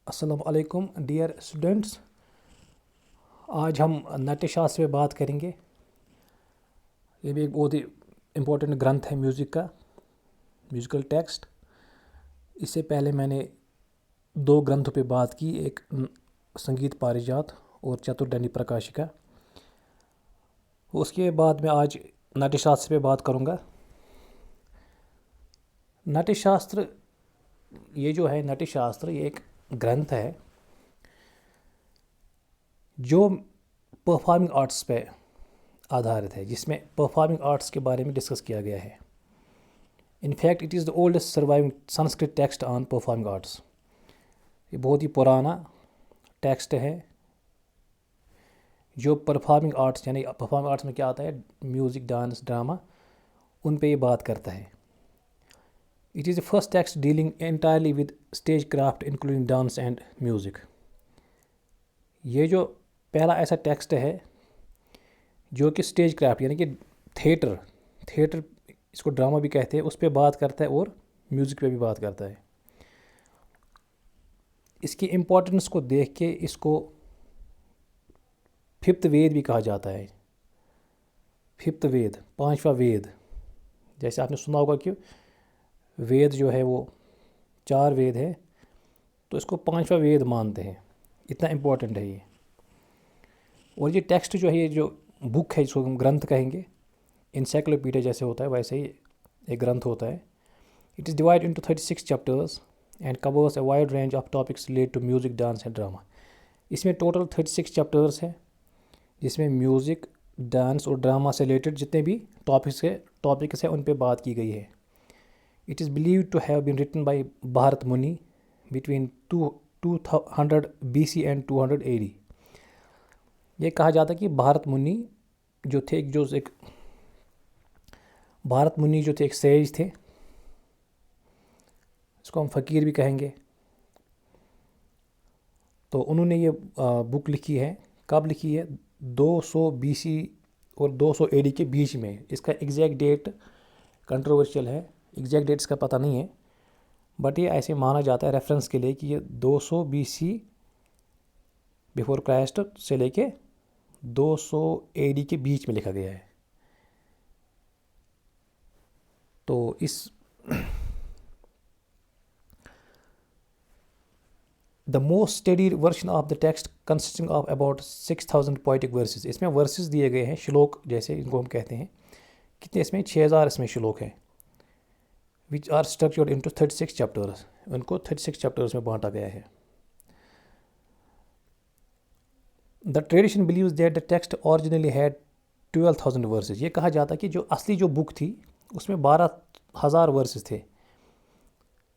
अस्सलाम वालेकुम dear students. आज हम नाट्यशास्त्र पे बात करेंगे। ये भी एक बहुत ही इम्पोर्टेंट ग्रंथ है म्यूज़िक का, म्यूज़िकल टेक्स्ट। इससे पहले मैंने दो ग्रंथों पे बात की, एक संगीत पारिजात और चतुर्दंडी प्रकाशिका। उसके बाद मैं आज नाट्यशास्त्र पे बात करूँगा। नाट्यशास्त्र ये जो है नाट्यशास्त्र ये एक ग्रंथ है जो परफॉर्मिंग आर्ट्स पे आधारित है, जिसमें परफॉर्मिंग आर्ट्स के बारे में डिस्कस किया गया है। In fact it is the oldest surviving Sanskrit text on performing arts. ये बहुत ही पुराना टेक्स्ट है जो परफॉर्मिंग आर्ट्स, यानी परफॉर्मिंग आर्ट्स में क्या आता है, म्यूज़िक, डांस, ड्रामा, उन पे ये बात करता है। It is the first text dealing entirely with stage craft including dance and music. ये जो पहला ऐसा टेक्स्ट है जो कि स्टेज क्राफ्ट यानी कि थिएटर इसको ड्रामा भी कहते हैं, उस पर बात करता है और म्यूज़िक पे भी बात करता है। इसकी इम्पोर्टेंस को देख के इसको फिफ्थ वेद भी कहा जाता है। फिफ्थ वेद, पांचवा वेद। जैसे आपने सुना होगा कि वेद जो है वो 4 वेद है, तो इसको पांचवा वेद मानते हैं, इतना इम्पोर्टेंट है ये। और ये टेक्स्ट जो है, ये जो बुक है, इसको हम ग्रंथ कहेंगे। इंसाइक्लोपीडिया जैसे होता है वैसे ही एक ग्रंथ होता है। It is divide into 36 chapters and covers a wide range of topics related to music, dance and drama. इसमें टोटल 36 चैप्टर्स हैं, जिसमें म्यूज़िक, डांस और ड्रामा से रिलेटेड जितने भी टॉपिक्स हैं उन पे बात की गई है। It is believed to have been written by Bharat Muni between 200 BC and 200 AD। ये कहा जाता है कि भारत मुनि जो थे, एक सेज थे, इसको हम फ़कीर भी कहेंगे। तो उन्होंने ये बुक लिखी है। कब लिखी है? 200 BC और 200 AD के बीच में। इसका एग्जैक्ट डेट कंट्रोवर्शियल है, एग्जैक्ट डेट इसका पता नहीं है, बट ये ऐसे माना जाता है रेफरेंस के लिए कि ये 200 BC बिफोर क्राइस्ट से लेके 200 AD के बीच में लिखा गया है। तो इस the most study version of the text consisting of about 6000 poetic versus. इसमें वर्सेस दिए गए हैं, श्लोक जैसे इनको हम कहते हैं। कितने इसमें? 6000 इसमें श्लोक हैं, which are structured into 36 chapters. उनको 36 चैप्टर्स में बांटा गया है। The tradition believes that the text originally had 12,000 verses. ये कहा जाता है कि जो असली जो बुक थी उसमें 12,000 वर्सेस थे।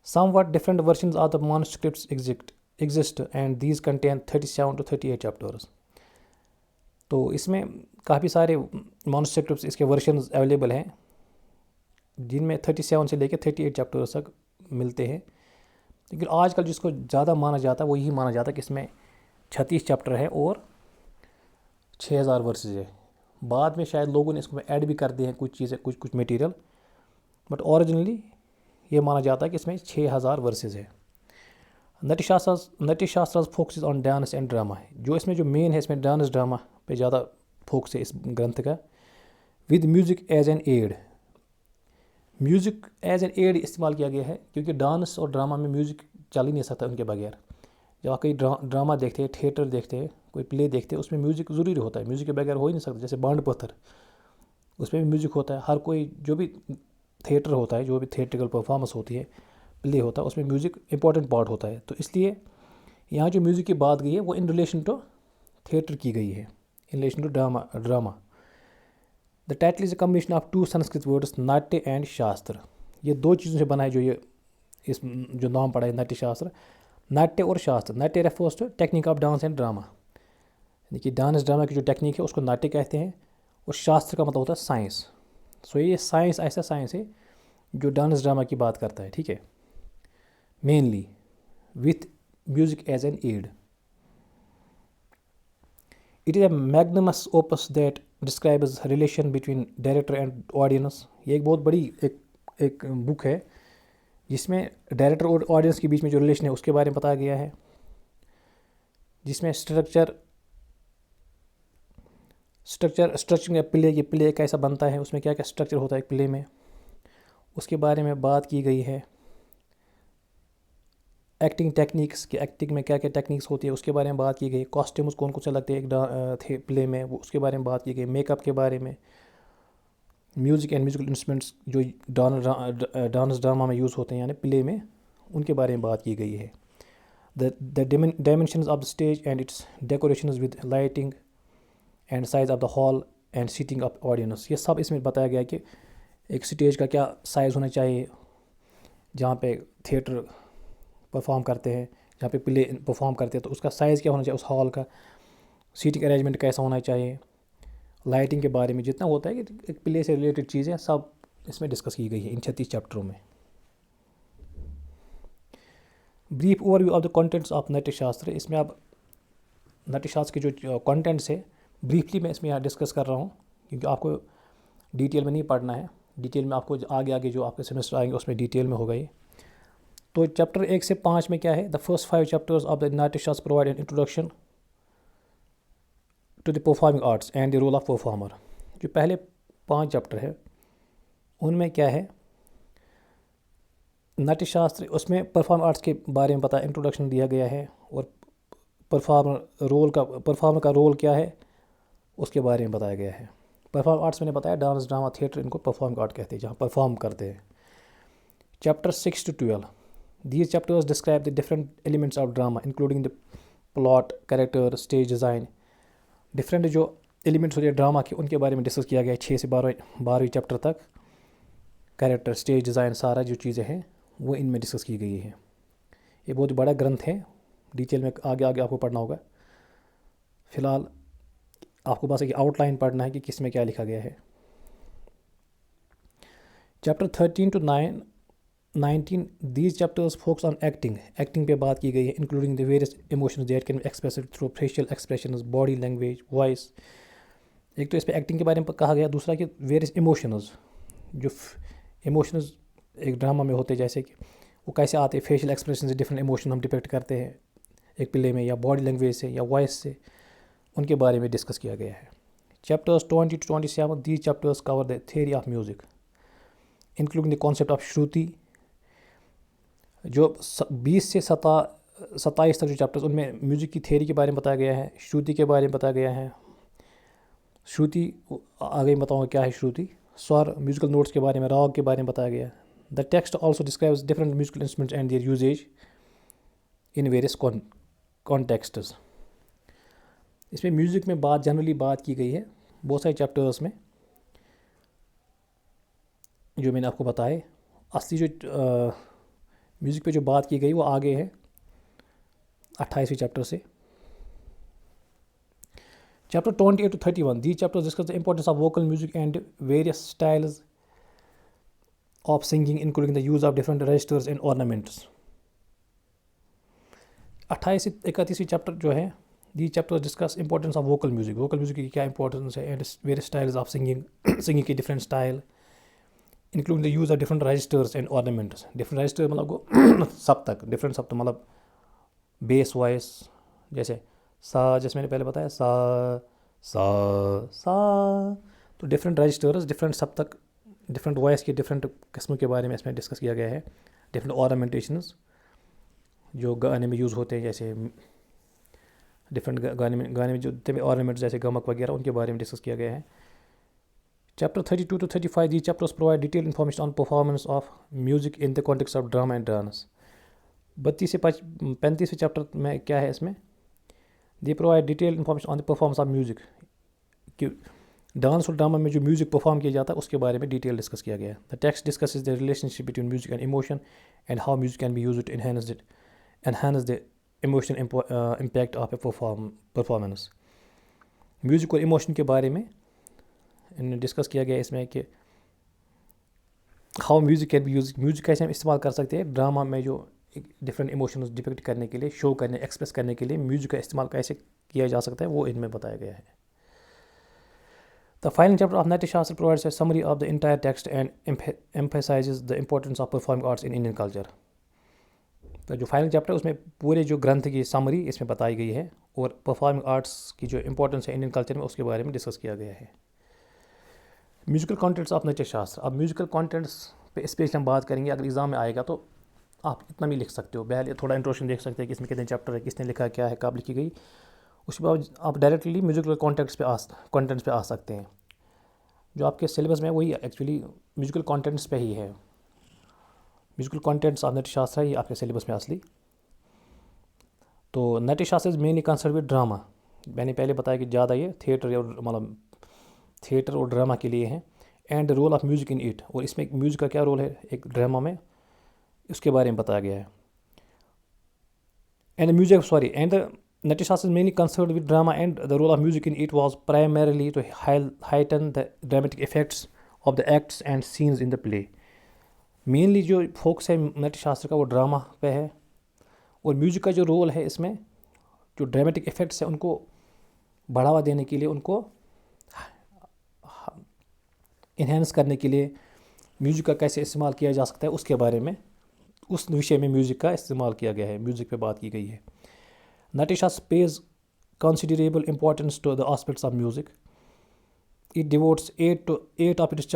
Somewhat different versions of the manuscripts exist and these contain 37 to 38 chapters. तो इसमें काफ़ी सारे manuscripts, इसके वर्शंस अवेलेबल हैं, जिनमें 37 से लेकर 38 चैप्टर्स तक मिलते हैं। लेकिन आजकल जिसको ज़्यादा माना जाता है वो यही माना जाता है कि इसमें 36 चैप्टर है और 6000 वर्सेज है। बाद में शायद लोगों ने इसको ऐड भी कर दिए हैं कुछ चीज़ें, कुछ मटेरियल, बट ओरिजिनली ये माना जाता है कि इसमें 6000 वर्सेज है। Natyashastra focus on dance and drama. जो इसमें जो मेन है, इसमें डांस ड्रामा पे ज़्यादा फोकस है इस ग्रंथ का। With music as an aid. Music as an aid इस्तेमाल किया गया है, क्योंकि डांस और ड्रामा में म्यूज़िक चल ही नहीं सकता उनके बगैर। जब आप कहीं ड्रामा देखते हैं, थिएटर देखते हैं, कोई प्ले देखते हैं, उसमें म्यूज़िक ज़रूरी होता है, म्यूज़िक के बगैर हो ही नहीं सकता। जैसे बांड पत्थर, उसमें भी म्यूज़िक होता है। हर कोई जो भी थिएटर होता है, जो भी थिएट्रिकल परफॉर्मेंस होती है, प्ले होता है, उसमें म्यूज़िक इंपॉर्टेंट पार्ट होता है। तो इसलिए यहाँ जो म्यूज़िक की बात गई है वो इन रिलेशन टू थिएटर की गई है, in relation to drama. The title is a combination of 2 Sanskrit words, natya and shastra. ये 2 चीज़ों से बना है जो ये इस जो नाम पड़ा है नाट्य शास्त्र। नाट्य और शास्त्र। Natya refers to technique of dance and drama, यानी कि डांस ड्रामा की जो टेक्निक है उसको नाट्य कहते हैं, और शास्त्र का मतलब होता है साइंस। सो ये साइंस ऐसा साइंस है जो डांस ड्रामा की बात करता है, ठीक है, mainly with music as an aid. It is a magnum opus that describes relation between director and audience. ये एक बहुत बड़ी एक बुक है जिसमें डायरेक्टर और ऑडियंस के बीच में जो रिलेशन है उसके बारे में बताया गया है। जिसमें स्ट्रक्चरिंग प्ले कैसा बनता है, उसमें क्या क्या स्ट्रक्चर होता है एक प्ले में, उसके बारे में बात की गई है। एक्टिंग टेक्निक्स की एक्टिंग में क्या क्या टेक्निक्स होती है उसके बारे में बात की गई। कॉस्ट्यूम्स कौन कौन से लगते हैं एक थे प्ले में, वो उसके बारे में बात की गई। मेकअप के बारे में, म्यूज़िक एंड म्यूजिकल इंस्ट्रूमेंट्स जो डांस ड्रामा में यूज़ होते हैं यानी प्ले में, उनके बारे में बात की गई है। The dimensions of the stage and its decorations with lighting and size of the hall and seating of audience, ये सब इसमें बताया गया है कि एक स्टेज का क्या साइज़ होना चाहिए जहाँ पे थिएटर परफॉर्म करते हैं, जहाँ पे प्ले परफॉर्म करते हैं, तो उसका साइज़ क्या होना चाहिए उस हॉल का, सीटिंग अरेंजमेंट कैसा होना चाहिए, लाइटिंग के बारे में जितना होता है कि एक प्ले से रिलेटेड चीज़ें सब इसमें डिस्कस की गई है इन 36 चैप्टरों में। Brief overview of the contents of Natyashastra, इसमें आप नाट्यशास्त्र के जो कंटेंट्स है ब्रीफली मैं इसमें यहाँ डिस्कस कर रहा हूँ, क्योंकि आपको डिटेल में नहीं पढ़ना है, डिटेल में आपको आगे आगे जो आपके सेमेस्टर आएंगे उसमें डिटेल में होगा ये। तो चैप्टर 1 से 5 में क्या है, the first 5 chapters of the Natyashastra provide an introduction to the performing arts and the role of performer. जो पहले 5 चैप्टर है उनमें क्या है, नाट्यशास्त्र, उसमें परफॉर्म आर्ट्स के बारे में पता इंट्रोडक्शन दिया गया है, और परफॉर्मर का रोल क्या है उसके बारे में बताया गया है। परफॉर्म आर्ट्स मैंने बताया डांस ड्रामा थिएटर, इनको परफॉर्म आर्ट कहते हैं जहाँ परफॉर्म करते हैं। Chapter 6 to 12, these chapters describe the different elements of drama including the plot, character, stage design। Different जो एलिमेंट्स होते हैं ड्रामा के उनके बारे में डिस्कस किया गया है 6 से 12वीं चैप्टर तक। कैरेक्टर, स्टेज डिज़ाइन, सारा जो चीज़ें हैं वो इनमें डिस्कस की गई है। ये बहुत बड़ा ग्रंथ है, डिटेल में आगे आगे आपको पढ़ना होगा। फ़िलहाल आपको बस एक आउटलाइन पढ़ना है कि किस में क्या लिखा गया है। Chapter 13 to 19, these chapters focus on acting, acting पे बात की गई है, including the various emotions that can be expressed through facial expressions, body language, voice. एक तो इस पर एक्टिंग के बारे में कहा गया, दूसरा कि वेरियस इमोशंस, जो इमोशंस एक ड्रामा में होते हैं जैसे कि वो कैसे आते हैं, फेशियल एक्सप्रेशन से डिफरेंट इमोशन हम डिपेक्ट करते हैं एक प्ले में, या बॉडी लैंग्वेज से या वॉइस से, उनके बारे में डिस्कस किया गया है। Chapters 20 to 27, these chapters cover the theory of music including the concept of shruti. जो 20 से 27 तक जो चैप्टर्स, उनमें म्यूज़िक की थियरी के बारे में बताया गया है, श्रुति के बारे में बताया गया है। श्रुति आगे बताऊँगा क्या है श्रुति, स्वर, म्यूजिकल नोट्स के बारे में, राग के बारे में बताया गया। The text also describes different musical instruments and their usages in various contexts. इसमें म्यूज़िक में जनरली बात की गई है बहुत सारे चैप्टर्स में जो मैंने आपको बताए। असली जो म्यूज़िक पे जो बात की गई वो आगे है 28वें चैप्टर से। Chapter 28 to 31, these chapters discuss the importance of vocal music and various styles of singing including the use of different registers and ornaments। 28 से 31वीं चैप्टर जो है, these chapters discuss importance of vocal music, vocal music की क्या importance है, and various styles of singing, singing की different style including the use of different registers and ornaments। different register मतलब सप्तक, different सप्तक मतलब बेस वॉइस, जैसे सा, जैसे मैंने पहले बताया सा सा सा, तो डिफरेंट रजिस्टर्स, डिफरेंट सप्तक, डिफरेंट वॉइस के डिफरेंट किस्मों के बारे में इसमें डिस्कस किया गया है। डिफरेंट ऑर्नामेंटेशंस जो गाने में यूज़ होते हैं, जैसे डिफरेंट गाने में जो ऑर्नामेंट्स जैसे गमक वगैरह, उनके बारे में डिस्कस किया गया है। Chapter 32 to 35, these chapters provide detailed information on performance of music in the context of drama and dance। 32 से 35वें चैप्टर में क्या है इसमें, they provide detail information on the performance of music, कि डांस और ड्रामा में जो म्यूज़िक परफॉर्म किया जाता है उसके बारे में डिटेल डिस्कस किया गया है। The text discusses the relationship between music and emotion and how music can be used to enhance the emotional impact of a performance. Music और इमोशन के बारे में डिस्कस किया गया इसमें कि how music can be use, music कैसे हम इस्तेमाल कर सकते हैं ड्रामा में जो डिफरेंट इमोशंस डिपिक्ट करने के लिए, शो करने, एक्सप्रेस करने के लिए म्यूज़िक का इस्तेमाल कैसे किया जा सकता है, वो इनमें बताया गया है। The final chapter of Natyashastra provides a summary of the entire text and emphasises the importance of performing arts in Indian culture. तो जो फाइनल चैप्टर उसमें पूरे जो ग्रंथ की समरी इसमें बताई गई है और परफॉर्मिंग आर्ट्स की जो इंपॉर्टेंस है इंडियन कल्चर में उसके बारे में डिस्कस किया गया है। म्यूजिकल कंटेंट्स ऑफ नाट्य शास्त्र। अब म्यूजिकल कंटेंट्स पे स्पेशली हम बात करेंगे, अगर एग्ज़ाम में आएगा तो आप इतना भी लिख सकते हो, पहले थोड़ा इंट्रोडक्शन देख सकते हैं कि इसमें कितने चैप्टर है, किसने लिखा, क्या है, कब लिखी गई। उसके बाद आप डायरेक्टली म्यूजिकल कंटेंट्स पे आ सकते हैं। जो आपके सिलेबस में वही एक्चुअली म्यूजिकल कंटेंट्स पे ही है। म्यूजिकल कंटेंट्स ऑफ नाट्य शास्त्र है ये आपके सिलेबस में असली। तो नाट्य Shastra is mainly concern with drama. मैंने पहले बताया कि ज़्यादा ये थिएटर और मतलब थिएटर और ड्रामा के लिए है। And the role of music in it, और इसमें म्यूजिक का क्या रोल है एक ड्रामा में, उसके बारे में बताया गया है। And the Natya Shastra is mainly concern with drama and the role of music in it was primarily to heighten the dramatic effects of the acts and scenes in the play. Mainly जो focus है नाट्य शास्त्र का वो drama पे है, और music का जो रोल है इसमें जो ड्रामेटिक इफेक्ट्स है उनको बढ़ावा देने के लिए, उनको इन्हेंस करने के लिए म्यूजिक का कैसे इस्तेमाल किया जा सकता है उसके बारे में, उस विषय में म्यूजिक का इस्तेमाल किया गया है, म्यूजिक पे बात की गई है। Natya Shastra pays considerable importance to the aspects of music. It devotes 8 of its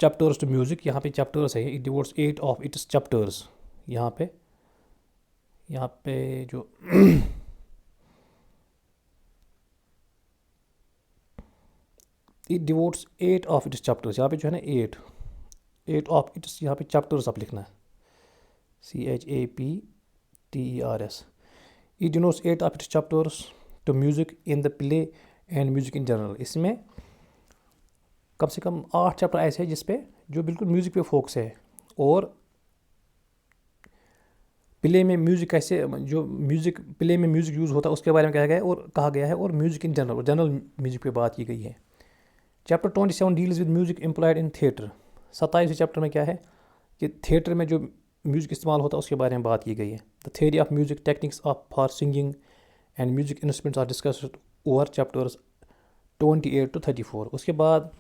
chapters to music. यहाँ पे चैप्टर्स है, it devotes 8 of its chapters. यहाँ पे जो it devotes 8 of its chapters, यहाँ पे जो है ना 8 ऑफ इट्स, यहाँ पे चैप्टर्स आप लिखना है, CHAPTERS। It denotes 8 of its chapters to music in the play and music in general. इसमें कम से कम 8 चैप्टर ऐसे हैं जिसपे जो बिल्कुल म्यूजिक पे फोकस है, और प्ले में म्यूजिक कैसे, जो म्यूजिक प्ले में म्यूजिक यूज़ होता है उसके बारे में कहा गया है, और म्यूजिक इन जनरल म्यूजिक पे बात की गई है। Chapter 27 deals with music employed in theatre. 27वें चैप्टर में क्या है कि थिएटर में जो म्यूजिक इस्तेमाल होता है उसके बारे में बात की गई है। The theory of music, techniques of for singing and music instruments are discussed over chapters 28 to 34। उसके बाद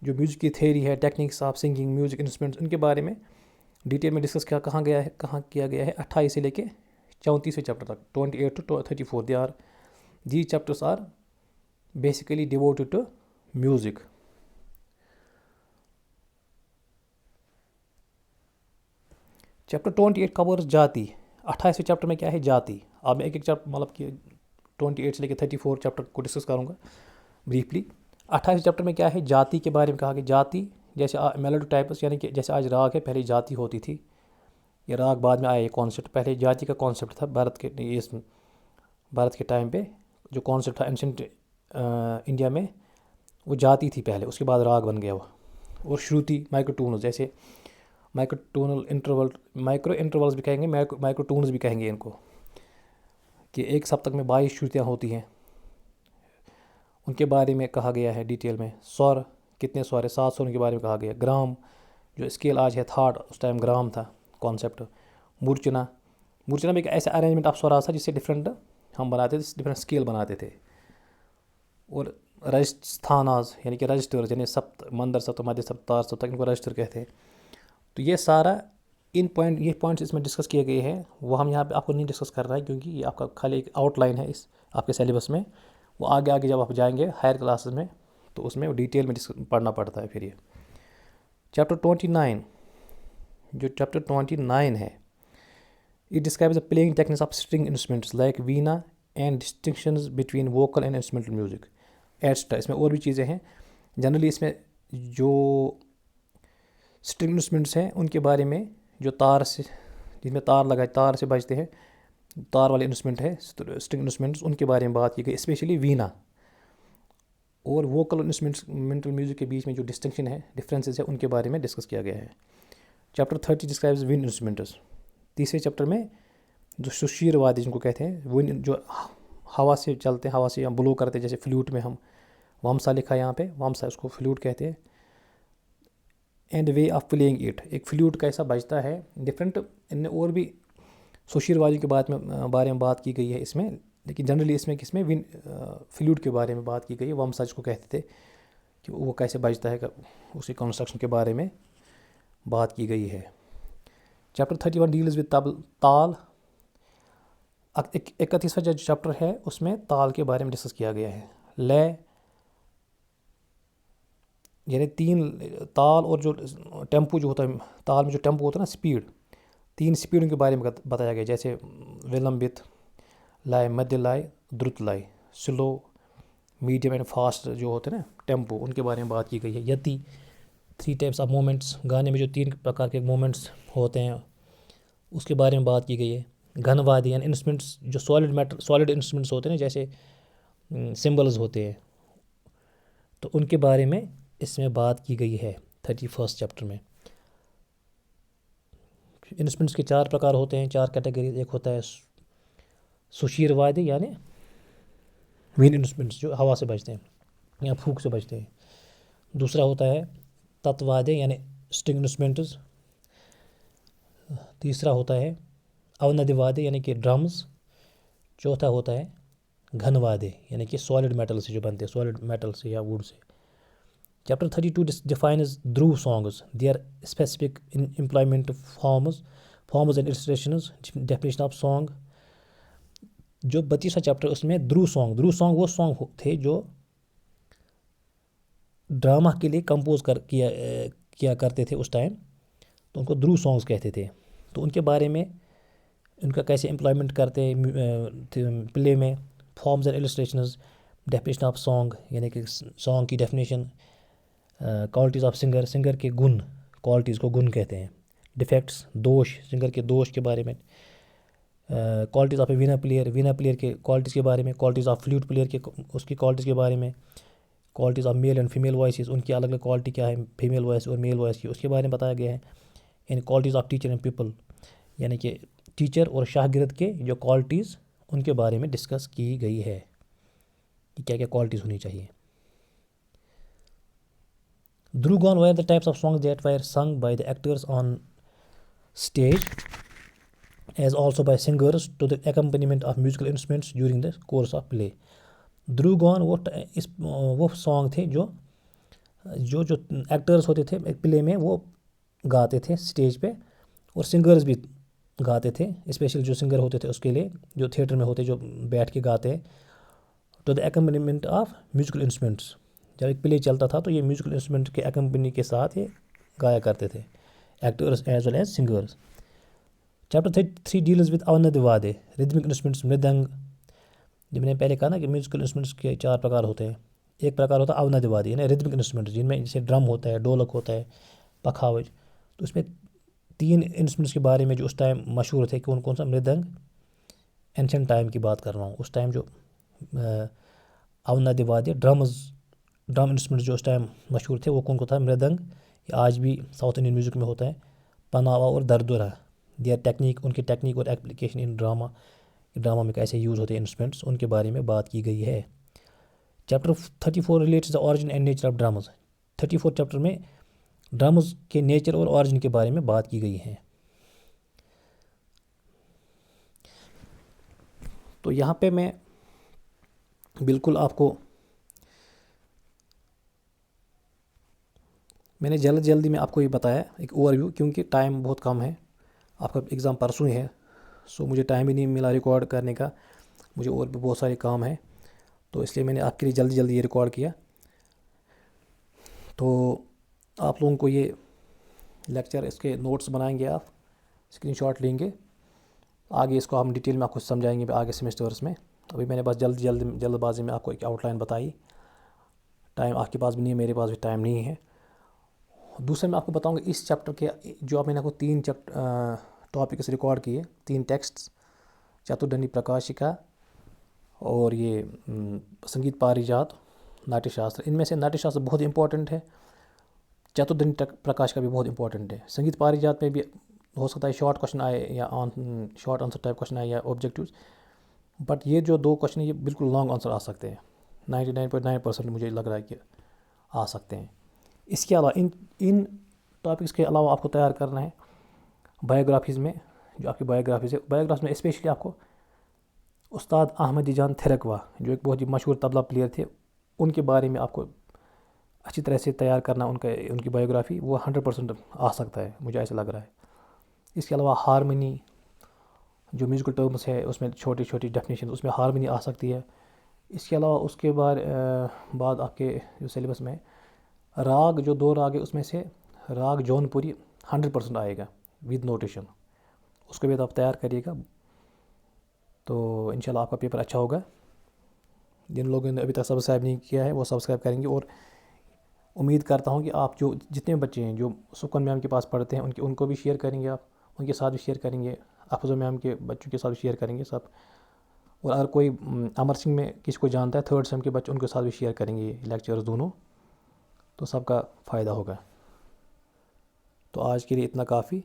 जो म्यूजिक की थ्योरी है, techniques of singing, music instruments, उनके बारे में डिटेल में डिस्कस कहाँ किया गया है 28 से लेके 34वें चैप्टर तक, 28 to 34। these chapters are basically devoted to music। Chapter 28 covers जाति। 28वें चैप्टर में क्या है जाति। अब मैं एक चैप्टर मतलब कि 28 से लेकर 34 चैप्टर को डिस्कस करूँगा ब्रीफली। 28वें चैप्टर में क्या है जाति के बारे में कहा कि जाति जैसे मेलोडी टाइप्स, यानी कि जैसे आज राग है, पहले जाति होती थी, ये राग बाद में आया ये कॉन्सेप्ट। पहले जाति का कॉन्सेप्ट था भारत के टाइम पे जो कॉन्सेप्ट था एंशिएंट इंडिया में, वो जाति थी पहले, उसके बाद राग बन गया वो। और श्रुति, माइक्रोटून्स, जैसे माइक्रो इंटरवल्स भी कहेंगे, माइक्रोटून्स भी कहेंगे इनको, कि एक सप्तक में 22 श्रुतियाँ होती हैं, उनके बारे में कहा गया है डिटेल में। स्वर, कितने स्वर है, 7 स्वरों के बारे में कहा गया। ग्राम, जो स्केल आज है थार्ड, उस टाइम ग्राम था कॉन्सेप्ट। मूर्छना भी एक ऐसा अरेंजमेंट ऑफ स्वरा था जिससे डिफरेंट हम बनाते थे, डिफरेंट स्केल बनाते थे। और रजस्थानाज यानी कि रजिस्टर, यानी सप्त, मंदर सप्त, मध्य सप्त, तार सप्त, इनको रजिस्टर कहते हैं। तो ये सारा ये पॉइंट्स इसमें डिस्कस किए गए हैं, वो हम यहाँ पे आपको नहीं डिस्कस कर रहा है क्योंकि ये आपका खाली एक आउटलाइन है इस आपके सिलेबस में। वो आगे जब आप जाएंगे हायर क्लासेस में तो उसमें डिटेल में पढ़ना पड़ता है। फिर ये चैप्टर 29, जो चैप्टर 29 है, it describes the playing techniques of string instruments like Veena and distinctions between vocal and instrumental music etcetera. इसमें और भी चीज़ें हैं। जनरली इसमें जो स्ट्रिंग इंस्ट्रूमेंट्स हैं उनके बारे में, जो तार से, जिसमें तार लगाए, तार से बजते हैं, तार वाले इंस्ट्रूमेंट है स्ट्रिंग इंस्ट्रूमेंट्स, उनके बारे में बात की गई, स्पेशली वीणा। और वोकल इंस्ट्रूमेंटल म्यूजिक के बीच में जो डिस्टिंक्शन है, डिफरेंसेस है, उनके बारे में डिस्कस किया गया है। Chapter 30 describes wind instruments. तीसरे चैप्टर में जो सुशीर वाद्य जिनको कहते हैं, विंड जो हवा से चलते हैं, हवा से हम ब्लो करते हैं, जैसे फ्लूट में हम वामसा लिखा है यहाँ पे, वामसा उसको फ्लूट कहते हैं। And way of playing it, एक फ्लूट कैसा बजता है, डिफरेंट इनने और भी सुशीरवादी के बारे में बात की गई है इसमें, लेकिन जनरली इसमें किसमें विन फ्लूट के बारे में बात की गई है। वामसा जिसको कहते थे कि वो कैसे बजता है, उसके कंस्ट्रक्शन के बारे में बात की गई है। चैप्टर 31 डील्स विद ताल। 31वां जो चैप्टर है उसमें ताल के बारे में डिस्कस किया गया है। लय यानी 3 ताल और जो टेम्पो जो होता है, ताल में जो टेम्पो होता है ना, स्पीड, 3 स्पीडों के बारे में बताया गया, जैसे विलंबित लय, मध्य लय, द्रुत लय, स्लो, मीडियम एंड फास्ट जो होते हैं ना टेम्पो, उनके बारे में बात की गई है। यति 3 टाइप्स ऑफ मोमेंट्स, गाने में जो 3 प्रकार के मोमेंट्स होते हैं उसके बारे में बात की गई है। घनवाद्य यानी इंस्ट्रूमेंट्स जो सॉलिड इंस्ट्रूमेंट्स होते हैं ना, जैसे सिम्बल्स होते हैं, तो उनके बारे में इसमें बात की गई है 31 चैप्टर में। इंस्ट्रूमेंट्स के 4 प्रकार होते हैं, 4 कैटेगरीज। एक होता है सुशीर वाद्य यानी विंड इंस्ट्रूमेंट्स जो हवा से बजते हैं या फूंक से बजते हैं। दूसरा होता है तत्वाद्य यानी स्ट्रिंग इंस्ट्रूमेंट्स। तीसरा होता है अवनद्यवाद्य यानी कि ड्रम्स। चौथा होता है घनवाद्य यानी कि सॉलिड मेटल से जो बनते हैं, सॉलिड मेटल से या would say. Chapter 32 defines Dhruv songs, there specific employment forms and illustrations, definition of song. जो 32वां चैप्टर उसमें ध्रुव सॉन्ग वो सॉन्ग थे जो ड्रामा के लिए कंपोज किया करते थे उस टाइम, तो उनको ध्रुव सॉन्ग्स कहते थे। तो उनके बारे में, उनका कैसे एम्प्लॉयमेंट करते हैं प्ले में, forms and illustrations, definition of song यानी कि सॉन्ग की डेफिनेशन, क्वालिटीज़ ऑफ सिंगर के गुण, क्वालिटीज़ को गुण कहते हैं, डिफेक्ट्स दोष, सिंगर के दोष के बारे में, qualities of A Veena player के क्वालिटीज़ के बारे में, क्वालिटीज़ ऑफ फ्लूट प्लेयर के उसकी क्वालिटीज़ के बारे में, qualities of male and female voices, उनकी अलग अलग क्वालिटी क्या है, फीमेल वॉइस और मेल वॉइस की, उसके बारे में बताया गया है। इन qualities of teacher and people यानी कि टीचर और शागिर्द के जो क्वालिटीज़, उनके बारे में डिस्कस की गई है कि क्या क्या क्वालिटीज़ होनी चाहिए। Dhruv were the types of songs that were sung by the actors on stage as also by singers to the accompaniment of musical instruments during the course of play. ध्रुव गान वो सॉन्ग थे जो actors होते थे play में वो गाते थे स्टेज पे, और सिंगर्स भी गाते थे, स्पेशल जो सिंगर होते थे उसके लिए, जो थिएटर में होते जो बैठ के गाते हैं, to the accompaniment of musical instruments. जब एक प्ले चलता था तो ये म्यूजिकल इंस्ट्रूमेंट के एकम्पनी के साथ ये गाया करते थे, actors as well as singers. Chapter 3 deals with अवनद्यवाद्य, रिदमिक इंस्ट्रूमेंट्स, मृदंग। जब मैंने पहले कहा ना कि म्यूजिकल इंस्ट्रूमेंट्स के 4 प्रकार होते हैं। एक प्रकार होता है अवनद्यवाद्य यानी रिदमिक इंस्ट्रूमेंट्स, जिनमें जैसे ड्रम होता है, ढोलक होता है, पखावज। तो इसमें 3 इंस्ट्रूमेंट्स के बारे में जो उस टाइम मशहूर थे, कौन कौन सा? मृदंग, एंशिएंट टाइम की बात कर रहा हूँ, उस टाइम जो अवनद्यवाद्य ड्रम इंस्ट्रूमेंट जो उस टाइम मशहूर थे वो कौन कौन था? मृदंग, आज भी साउथ इंडियन म्यूज़िक में होता है, पनावा और दरदुरा। देयर टेक्निक, उनकी टेक्निक और एप्लीकेशन इन ड्रामा में कैसे यूज़ होते हैं इंस्ट्रूमेंट्स, उनके बारे में बात की गई है। Chapter 34 relates the origin and nature of dramas. 34 chapter में ड्रामस के नेचर और ऑरिजिन के बारे में बात की गई है। तो यहाँ पे मैं बिल्कुल आपको, मैंने जल्दी में आपको ये बताया एक ओवरव्यू, क्योंकि टाइम बहुत कम है, आपका एग्ज़ाम परसों ही है, सो मुझे टाइम ही नहीं मिला रिकॉर्ड करने का, मुझे और भी बहुत सारे काम है, तो इसलिए मैंने आपके लिए जल्दी ये रिकॉर्ड किया। तो आप लोगों को ये लेक्चर, इसके नोट्स बनाएंगे, आप स्क्रीनशॉट लेंगे, आगे इसको हम डिटेल में आपको समझाएंगे आगे सेमेस्टर्स में। अभी मैंने बस जल्दबाजी में आपको एक आउटलाइन बताई, टाइम आपके पास भी नहीं है, मेरे पास भी टाइम नहीं है। दूसरा मैं आपको बताऊंगा इस चैप्टर के जो मैंने आपको 3 टॉपिक्स रिकॉर्ड किए, 3 टेक्स्ट्स, चतुर्दंडी प्रकाशिका और ये संगीत पारिजात, नाट्यशास्त्र। इनमें से नाट्यशास्त्र बहुत इंपॉर्टेंट है, चतुर्दंडी प्रकाशिका भी बहुत इंपॉर्टेंट है। संगीत पारिजात में भी हो सकता है शॉर्ट क्वेश्चन आए या शॉर्ट आंसर टाइप क्वेश्चन आए या ऑब्जेक्टिव्स, बट ये जो 2 क्वेश्चन है ये बिल्कुल लॉन्ग आंसर आ सकते हैं, 99.9% मुझे लग रहा है कि आ सकते हैं। इसके अलावा इन टॉपिक्स के अलावा आपको तैयार करना है बायोग्राफीज़ में, जो आपकी बायोग्राफीज़ है, बायोग्राफी में स्पेशली आपको उस्ताद अहमदी जान थिरकवा, जो एक बहुत ही मशहूर तबला प्लेयर थे, उनके बारे में आपको अच्छी तरह से तैयार करना, उनकी बायोग्राफी, वो 100% आ सकता है, मुझे ऐसा लग रहा है। इसके अलावा हारमनी, जो म्यूज़िकल टर्म्स है उसमें छोटी छोटी डेफिनेशन, उसमें हारमनी आ सकती है। इसके अलावा उसके बाद आपके जो सिलेबस में राग, जो 2 राग है उसमें से राग जौनपुरी 100% आएगा विद नोटेशन, उसको भी आप तैयार करिएगा। तो इंशाल्लाह आपका पेपर अच्छा होगा। जिन लोगों ने अभी तक सब्सक्राइब नहीं किया है वो सब्सक्राइब करेंगे, और उम्मीद करता हूँ कि आप जो जितने बच्चे हैं जो सुकन मैम के पास पढ़ते हैं उनको भी शेयर करेंगे, आप उनके साथ भी शेयर करेंगे, अफजल मैम के बच्चों के साथ भी शेयर करेंगे सब। और अगर कोई अमर सिंह में किसी को जानता है 3rd सेम के बच्चे, उनके साथ भी शेयर करेंगे ये लेक्चर्स दोनों, तो सबका फ़ायदा होगा। तो आज के लिए इतना काफ़ी।